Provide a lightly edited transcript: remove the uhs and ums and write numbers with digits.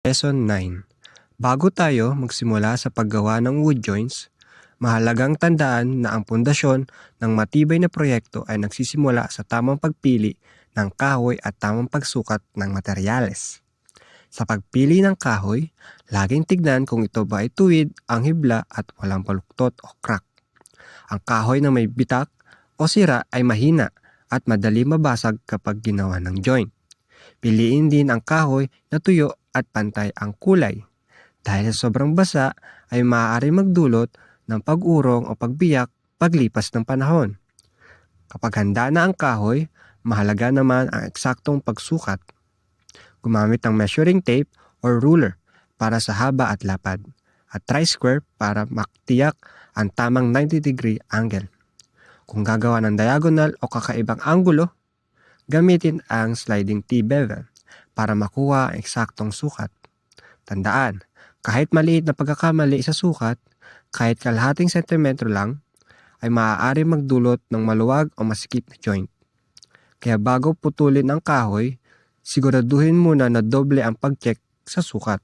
Lesson 9. Bago tayo magsimula sa paggawa ng wood joints, mahalagang tandaan na ang pundasyon ng matibay na proyekto ay nagsisimula sa tamang pagpili ng kahoy at tamang pagsukat ng materyales. Sa pagpili ng kahoy, laging tignan kung ito ba ay tuwid, ang hibla at walang baluktot o crack. Ang kahoy na may bitak o sira ay mahina at madali mabasag kapag ginawa ng joint. Piliin din ang kahoy na tuyo at pantay ang kulay. Dahil sa sobrang basa ay maaari magdulot ng pag-urong o pagbiyak paglipas ng panahon. Kapag handa na ang kahoy, mahalaga naman ang eksaktong pagsukat. Gumamit ng measuring tape or ruler para sa haba at lapad, at tri-square para maktiyak ang tamang 90-degree angle. Kung gagawa ng diagonal o kakaibang anggulo, gamitin ang sliding T-bevel para makuha ang eksaktong sukat. Tandaan, kahit maliit na pagkakamali sa sukat, kahit kalahating sentimetro lang, ay maaari magdulot ng maluwag o masikip na joint. Kaya bago putulin ang kahoy, siguraduhin muna na doble ang pag-check sa sukat.